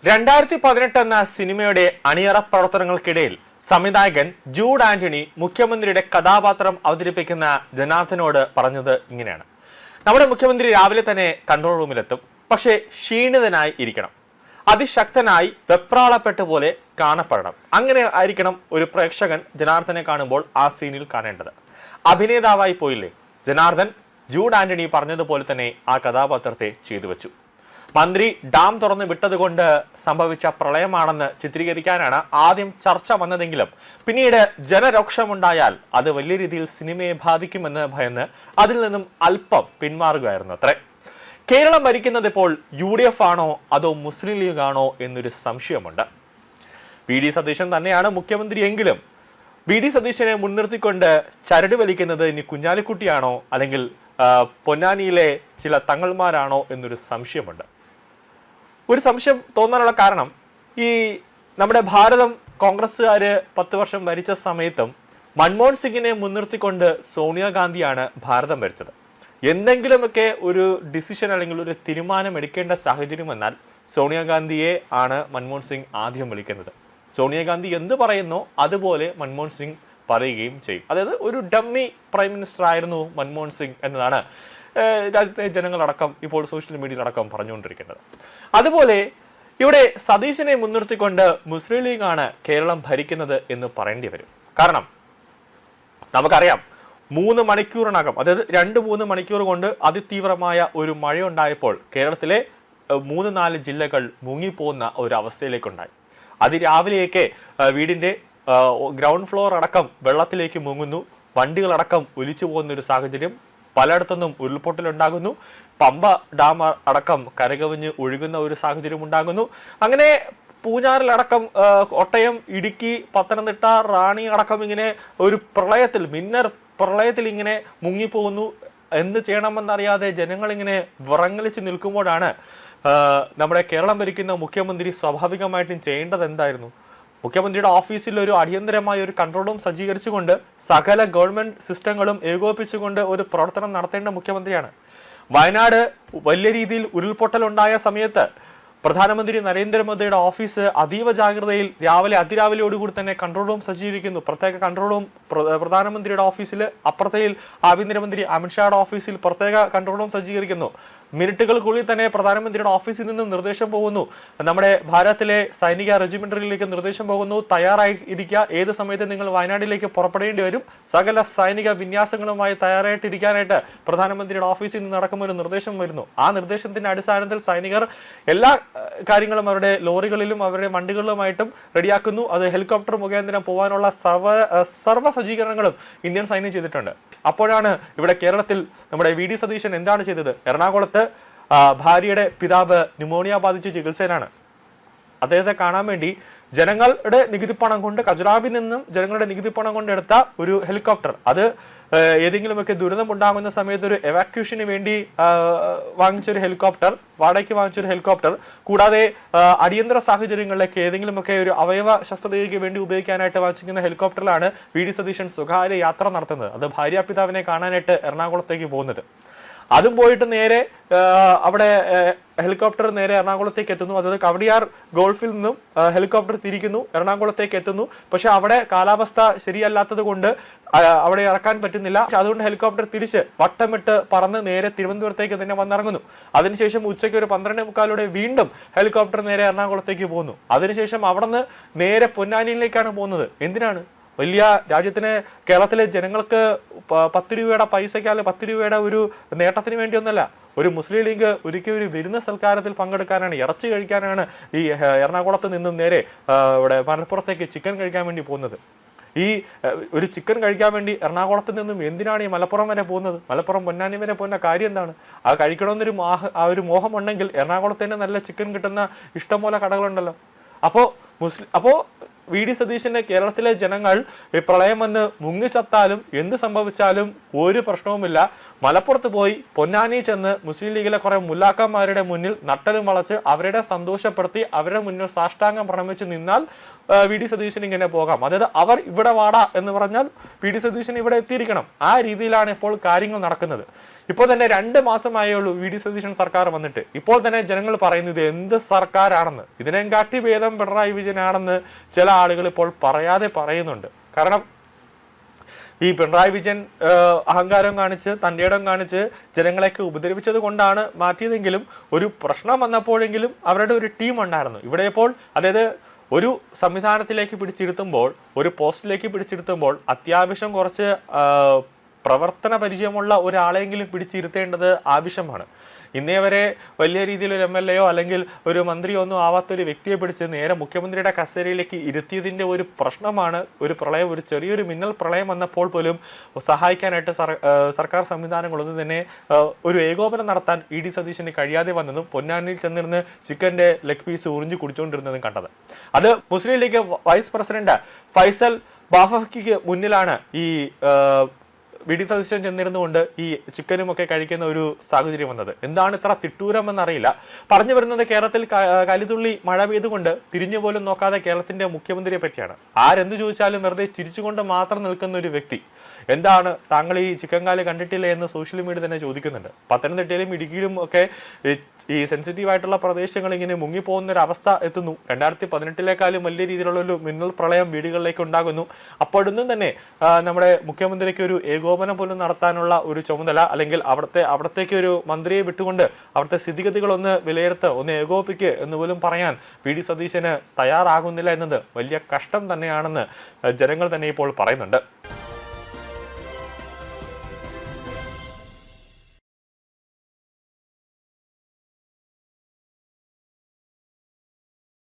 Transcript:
2018 എന്ന സിനിമയുടെ അണിയറ പ്രവർത്തനങ്ങൾക്കിടയിൽ സംവിധായകൻ ജൂഡ് ആന്റണി മുഖ്യമന്ത്രിയുടെ കഥാപാത്രം അവതരിപ്പിക്കുന്ന ജനാർദ്ദനോട് പറഞ്ഞത് ഇങ്ങനെയാണ്. നമ്മുടെ മുഖ്യമന്ത്രി രാവിലെ തന്നെ കൺട്രോൾ റൂമിലെത്തും, പക്ഷേ ക്ഷീണിതനായി ഇരിക്കണം, അതിശക്തനായി വെപ്രാളപ്പെട്ട പോലെ കാണപ്പെടണം. അങ്ങനെ ആയിരിക്കണം ഒരു പ്രേക്ഷകൻ ജനാർദ്ദനെ കാണുമ്പോൾ ആ സീനിൽ കാണേണ്ടത്. അഭിനേതാവായി പോയില്ലേ ജനാർദ്ദൻ? ജൂഡ് ആന്റണി പറഞ്ഞതുപോലെ തന്നെ ആ കഥാപാത്രത്തെ ചെയ്തു വെച്ചു. മന്ത്രി ഡാം തുറന്ന് വിട്ടതുകൊണ്ട് സംഭവിച്ച പ്രളയമാണെന്ന് ചിത്രീകരിക്കാനാണ് ആദ്യം ചർച്ച വന്നതെങ്കിലും പിന്നീട് ജനരോക്ഷമുണ്ടായാൽ അത് വലിയ രീതിയിൽ സിനിമയെ ബാധിക്കുമെന്ന് ഭയന്ന് അതിൽ നിന്നും അല്പം പിന്മാറുകയായിരുന്നു അത്രേ. കേരളം ഭരിക്കുന്നത് ഇപ്പോൾ UDF ആണോ അതോ മുസ്ലിം ലീഗ് ആണോ എന്നൊരു സംശയമുണ്ട്. VD സതീശൻ തന്നെയാണ് മുഖ്യമന്ത്രിയെങ്കിലും VD സതീശനെ മുൻനിർത്തിക്കൊണ്ട് ചരട് വലിക്കുന്നത് ഇനി കുഞ്ഞാലിക്കുട്ടിയാണോ അല്ലെങ്കിൽ പൊന്നാനിയിലെ ചില തങ്ങൾമാരാണോ എന്നൊരു സംശയമുണ്ട്. ഒരു സംശയം തോന്നാനുള്ള കാരണം, ഈ നമ്മുടെ ഭാരതം കോൺഗ്രസ്സുകാര് 10 വർഷം ഭരിച്ച സമയത്തും മൻമോഹൻ സിംഗിനെ മുൻനിർത്തിക്കൊണ്ട് സോണിയാഗാന്ധിയാണ് ഭാരതം ഭരിച്ചത്. എന്തെങ്കിലുമൊക്കെ ഒരു ഡിസിഷൻ അല്ലെങ്കിൽ ഒരു തീരുമാനം എടുക്കേണ്ട സാഹചര്യം വന്നാൽ സോണിയാഗാന്ധിയെ ആണ് മൻമോഹൻ സിംഗ് ആദ്യം വിളിക്കുന്നത്. സോണിയാഗാന്ധി എന്ത് പറയുന്നോ അതുപോലെ മൻമോഹൻ സിംഗ് പറയുകയും ചെയ്യും. അതായത് ഒരു ഡമ്മി പ്രൈം മിനിസ്റ്റർ ആയിരുന്നു മൻമോഹൻ സിംഗ് എന്നതാണ് രാജ്യത്തെ ജനങ്ങളടക്കം ഇപ്പോൾ സോഷ്യൽ മീഡിയയിലടക്കം പറഞ്ഞുകൊണ്ടിരിക്കുന്നത്. അതുപോലെ ഇവിടെ സതീശനെ മുൻനിർത്തിക്കൊണ്ട് മുസ്ലിം ലീഗാണ് കേരളം ഭരിക്കുന്നത് എന്ന് പറയേണ്ടി വരും. കാരണം നമുക്കറിയാം 3 മണിക്കൂറിനകം, അതായത് 2-3 മണിക്കൂർ കൊണ്ട് അതിതീവ്രമായ ഒരു മഴയുണ്ടായപ്പോൾ കേരളത്തിലെ 3-4 ജില്ലകൾ മുങ്ങിപ്പോകുന്ന ഒരു അവസ്ഥയിലേക്കുണ്ടായി. അതിരാവിലെയൊക്കെ വീടിന്റെ ഗ്രൗണ്ട് ഫ്ലോർ അടക്കം വെള്ളത്തിലേക്ക് മുങ്ങുന്നു, വണ്ടികളടക്കം ഒലിച്ചു പോകുന്ന ഒരു സാഹചര്യം, പലയിടത്തുനിന്നും ഉരുൾപൊട്ടലുണ്ടാകുന്നു, പമ്പ ഡാം അടക്കം കരകവിഞ്ഞ് ഒഴുകുന്ന ഒരു സാഹചര്യം ഉണ്ടാകുന്നു. അങ്ങനെ പൂഞ്ഞാറിലടക്കം, കോട്ടയം, ഇടുക്കി, പത്തനംതിട്ട, റാണി അടക്കം ഇങ്ങനെ ഒരു പ്രളയത്തിൽ, മിന്നർ പ്രളയത്തിൽ ഇങ്ങനെ മുങ്ങിപ്പോകുന്നു. എന്ത് ചെയ്യണമെന്നറിയാതെ ജനങ്ങളിങ്ങനെ വിറങ്ങലിച്ച് നിൽക്കുമ്പോഴാണ് നമ്മുടെ കേരളം ഭരിക്കുന്ന മുഖ്യമന്ത്രി സ്വാഭാവികമായിട്ടും ചെയ്യേണ്ടത് എന്തായിരുന്നു? മുഖ്യമന്ത്രിയുടെ ഓഫീസിൽ ഒരു അടിയന്തരമായ ഒരു കൺട്രോൾ റൂം സജ്ജീകരിച്ചുകൊണ്ട് സകല ഗവൺമെന്റ് സിസ്റ്റങ്ങളും ഏകോപിപ്പിച്ചുകൊണ്ട് ഒരു പ്രവർത്തനം നടത്തേണ്ട മുഖ്യമന്ത്രിയാണ്. വയനാട് വലിയ രീതിയിൽ ഉരുൾപൊട്ടലുണ്ടായ സമയത്ത് പ്രധാനമന്ത്രി നരേന്ദ്രമോദിയുടെ ഓഫീസ് അതീവ ജാഗ്രതയിൽ അതിരാവിലെയോടുകൂടി തന്നെ കൺട്രോൾ റൂം സജ്ജീകരിക്കുന്നു. പ്രത്യേക കൺട്രോൾ റൂം പ്രധാനമന്ത്രിയുടെ ഓഫീസിൽ, അപ്പുറത്തേൽ ആഭ്യന്തരമന്ത്രി അമിത്ഷായുടെ ഓഫീസിൽ പ്രത്യേക കൺട്രോൾ റൂം സജ്ജീകരിക്കുന്നു. മിനിറ്റുകൾക്കുള്ളിൽ തന്നെ പ്രധാനമന്ത്രിയുടെ ഓഫീസിൽ നിന്നും നിർദ്ദേശം പോകുന്നു, നമ്മുടെ ഭാരതത്തിലെ സൈനിക റെജിമെന്ററിലേക്ക് നിർദ്ദേശം പോകുന്നു, തയ്യാറായി ഇരിക്കുക, ഏത് സമയത്ത് നിങ്ങൾ വയനാട്ടിലേക്ക് പുറപ്പെടേണ്ടി വരും, സകല സൈനിക വിന്യാസങ്ങളുമായി തയ്യാറായിട്ടിരിക്കാനായിട്ട് പ്രധാനമന്ത്രിയുടെ ഓഫീസിൽ നിന്ന് നടക്കുമ്പോൾ ഒരു നിർദ്ദേശം വരുന്നു. ആ നിർദ്ദേശത്തിന്റെ അടിസ്ഥാനത്തിൽ സൈനികർ എല്ലാ കാര്യങ്ങളും അവരുടെ ലോറികളിലും അവരുടെ വണ്ടികളിലുമായിട്ടും റെഡിയാക്കുന്നു. അത് ഹെലികോപ്റ്റർ മുഖേന പോകാനുള്ള സർവ്വ സജ്ജീകരണങ്ങളും ഇന്ത്യൻ സൈന്യം ചെയ്തിട്ടുണ്ട്. അപ്പോഴാണ് ഇവിടെ കേരളത്തിൽ നമ്മുടെ VD സതീശൻ എന്താണ് ചെയ്തത്? എറണാകുളത്ത് ഭാര്യയുടെ പിതാവ് ന്യൂമോണിയ ബാധിച്ച് ചികിത്സയിലാണ്. അദ്ദേഹത്തെ കാണാൻ വേണ്ടി ജനങ്ങളുടെ നികുതിപ്പണം കൊണ്ട്, ഖജറാവിൽ നിന്നും ജനങ്ങളുടെ നികുതിപ്പണം കൊണ്ട് എടുത്ത ഒരു ഹെലികോപ്റ്റർ, അത് ഏതെങ്കിലുമൊക്കെ ദുരിതം ഉണ്ടാകുന്ന സമയത്ത് ഒരു എവാക്യൂഷന് വേണ്ടി വാങ്ങിച്ചൊരു ഹെലികോപ്റ്റർ, വാടകയ്ക്ക് വാങ്ങിച്ചൊരു ഹെലികോപ്റ്റർ, കൂടാതെ അടിയന്തര സാഹചര്യങ്ങളിലേക്ക് ഏതെങ്കിലുമൊക്കെ ഒരു അവയവ ശസ്ത്രക്രിയയ്ക്ക് വേണ്ടി ഉപയോഗിക്കാനായിട്ട് വാങ്ങിച്ചിരിക്കുന്ന ഹെലികോപ്റ്ററിലാണ് VD സതീശൻ സ്വകാര്യ യാത്ര നടത്തുന്നത്. അത് ഭാര്യാപിതാവിനെ കാണാനായിട്ട് എറണാകുളത്തേക്ക് പോകുന്നത്. അതും പോയിട്ട് നേരെ അവിടെ ഹെലികോപ്റ്റർ നേരെ എറണാകുളത്തേക്ക് എത്തുന്നു. അതായത് കവടിയാർ ഗോൾഫിൽ നിന്നും ഹെലികോപ്റ്റർ തിരിക്കുന്നു, എറണാകുളത്തേക്ക് എത്തുന്നു. പക്ഷെ അവിടെ കാലാവസ്ഥ ശരിയല്ലാത്തത് കൊണ്ട് അവിടെ ഇറക്കാൻ പറ്റുന്നില്ല. അതുകൊണ്ട് ഹെലികോപ്റ്റർ തിരിച്ച് വട്ടമിട്ട് പറന്ന് നേരെ തിരുവനന്തപുരത്തേക്ക് തന്നെ വന്നിറങ്ങുന്നു. അതിനുശേഷം ഉച്ചയ്ക്ക് ഒരു 12:45 വീണ്ടും ഹെലികോപ്റ്റർ നേരെ എറണാകുളത്തേക്ക് പോകുന്നു. അതിനുശേഷം അവിടെ നിന്ന് നേരെ പൊന്നാനിയിലേക്കാണ് പോകുന്നത്. എന്തിനാണ്? വലിയ രാജ്യത്തിന്, കേരളത്തിലെ ജനങ്ങൾക്ക് 10 രൂപയുടെ പൈസയ്ക്ക്, അല്ലെങ്കിൽ 10 രൂപയുടെ ഒരു നേട്ടത്തിന് വേണ്ടിയൊന്നല്ല. ഒരു മുസ്ലിം ലീഗ് ഒരിക്കലും ഒരു വിരുന്ന സൽക്കാരത്തിൽ പങ്കെടുക്കാനാണ്, ഇറച്ചി കഴിക്കാനാണ് ഈ എറണാകുളത്ത് നിന്നും നേരെ ഇവിടെ മലപ്പുറത്തേക്ക് ചിക്കൻ കഴിക്കാൻ വേണ്ടി പോകുന്നത്. ഈ ഒരു ചിക്കൻ കഴിക്കാൻ വേണ്ടി എറണാകുളത്ത് നിന്നും എന്തിനാണ് ഈ മലപ്പുറം വരെ പോകുന്നത്? മലപ്പുറം പൊന്നാനി വരെ പോകുന്ന കാര്യം എന്താണ്? ആ കഴിക്കണമെന്നൊരു മോഹമുണ്ടെങ്കിൽ എറണാകുളത്ത് തന്നെ നല്ല ചിക്കൻ കിട്ടുന്ന ഇഷ്ടംപോലെ കടകളുണ്ടല്ലോ. അപ്പോൾ അപ്പോൾ വി ഡി സതീശന് കേരളത്തിലെ ജനങ്ങൾ ഈ പ്രളയം വന്ന് മുങ്ങിച്ചത്താലും എന്ത് സംഭവിച്ചാലും ഒരു പ്രശ്നവുമില്ല, മലപ്പുറത്ത് പോയി പൊന്നാനി ചെന്ന് മുസ്ലിം ലീഗിലെ കുറെ മുല്ലാക്കന്മാരുടെ മുന്നിൽ നട്ടലും വളച്ച് അവരുടെ സന്തോഷപ്പെടുത്തി അവരുടെ മുന്നിൽ സാഷ്ടാംഗം പ്രണമിച്ച് നിന്നാൽ വി ഡി സതീശൻ ഇങ്ങനെ പോകാം. അതായത് അവർ ഇവിടെ വാടാ എന്ന് പറഞ്ഞാൽ വി ഡി സതീശൻ ഇവിടെ എത്തിയിരിക്കണം. ആ രീതിയിലാണ് ഇപ്പോൾ കാര്യങ്ങൾ നടക്കുന്നത്. ഇപ്പോൾ തന്നെ 2 മാസമായേ ഉള്ളൂ വി ഡി സതീശൻ സർക്കാർ വന്നിട്ട്. ഇപ്പോൾ തന്നെ ജനങ്ങൾ പറയുന്നത് എന്ത് സർക്കാരാണെന്ന്, ഇതിനെയും കാട്ടി ഭേദം പിണറായി വിജയനാണെന്ന് ചില ആളുകൾ ഇപ്പോൾ പറയാതെ പറയുന്നുണ്ട്. കാരണം ഈ പിണറായി വിജയൻ അഹങ്കാരം കാണിച്ച് തൻ്റെ ഇടം കാണിച്ച് ജനങ്ങളെയൊക്കെ ഉപദ്രവിച്ചത് കൊണ്ടാണ് മാറ്റിയതെങ്കിലും ഒരു പ്രശ്നം വന്നപ്പോഴെങ്കിലും അവരുടെ ഒരു ടീം ഉണ്ടായിരുന്നു. ഇവിടെ ഇപ്പോൾ അതായത് ഒരു സംവിധാനത്തിലേക്ക് പിടിച്ചിരുത്തുമ്പോൾ, ഒരു പോസ്റ്റിലേക്ക് പിടിച്ചിരുത്തുമ്പോൾ അത്യാവശ്യം കുറച്ച് പ്രവർത്തന പരിചയമുള്ള ഒരാളെങ്കിലും പിടിച്ചിരുത്തേണ്ടത് ആവശ്യമാണ്. ഇന്നേ വരെ വലിയ രീതിയിൽ ഒരു MLA അല്ലെങ്കിൽ ഒരു മന്ത്രിയോ ഒന്നും ആവാത്തൊരു വ്യക്തിയെ പിടിച്ച് നേരെ മുഖ്യമന്ത്രിയുടെ കസേരയിലേക്ക് ഇരുത്തിയതിൻ്റെ ഒരു പ്രശ്നമാണ് ഒരു പ്രളയം, ഒരു ചെറിയൊരു മിന്നൽ പ്രളയം വന്നപ്പോൾ പോലും സഹായിക്കാനായിട്ട് സർക്കാർ സംവിധാനങ്ങളൊന്നും തന്നെ ഒരു ഏകോപനം നടത്താൻ ഇ ഡി സതീശന് കഴിയാതെ വന്നതും പൊന്നാനിയിൽ ചെന്നിരുന്ന് ചിക്കൻ്റെ ലെഗ് പീസ് ഉറിഞ്ചു കുടിച്ചുകൊണ്ടിരുന്നതും കണ്ടത്. അത് മുസ്ലിം ലീഗ് വൈസ് പ്രസിഡന്റ് ഫൈസൽ ബാഫക്കിക്ക് മുന്നിലാണ് ഈ വി ഡി സതീശൻ ചെന്നിരുന്നുകൊണ്ട് ഈ ചിക്കനും ഒക്കെ കഴിക്കുന്ന ഒരു സാഹചര്യം വന്നത്. എന്താണ് ഇത്ര തിട്ടൂരമെന്നറിയില്ല. പറഞ്ഞു വരുന്നത് കേരളത്തിൽ കലിതുള്ളി മഴ പെയ്തുകൊണ്ട് തിരിഞ്ഞു പോലും നോക്കാതെ കേരളത്തിന്റെ മുഖ്യമന്ത്രിയെ പറ്റിയാണ്. ആരെന്ത് ചോദിച്ചാലും വെറുതെ ചിരിച്ചുകൊണ്ട് മാത്രം നിൽക്കുന്ന ഒരു വ്യക്തി. എന്താണ് താങ്കൾ ഈ ചിക്കൻ കാല് കണ്ടിട്ടില്ല എന്ന് സോഷ്യൽ മീഡിയ തന്നെ ചോദിക്കുന്നുണ്ട്. പത്തനംതിട്ടയിലും ഇടുക്കിയിലും ഒക്കെ ഈ സെൻസിറ്റീവ് ആയിട്ടുള്ള പ്രദേശങ്ങൾ ഇങ്ങനെ മുങ്ങിപ്പോകുന്ന ഒരു അവസ്ഥ എത്തുന്നു. 2018 വലിയ രീതിയിലുള്ള ഒരു മിന്നൽ പ്രളയം വീടുകളിലേക്ക് ഉണ്ടാകുന്നു. അപ്പോഴൊന്നും തന്നെ നമ്മുടെ മുഖ്യമന്ത്രിക്ക് ഒരു ഏകോപനം പോലും നടത്താനുള്ള ഒരു ചുമതല, അല്ലെങ്കിൽ അവിടത്തേക്ക് ഒരു മന്ത്രിയെ വിട്ടുകൊണ്ട് അവിടുത്തെ സ്ഥിതിഗതികളൊന്ന് വിലയിരുത്ത്, ഒന്ന് ഏകോപിക്ക് എന്ന് പോലും പറയാൻ വി ഡി സതീശന് തയ്യാറാകുന്നില്ല എന്നത് വലിയ കഷ്ടം തന്നെയാണെന്ന് ജനങ്ങൾ തന്നെ ഇപ്പോൾ പറയുന്നുണ്ട്.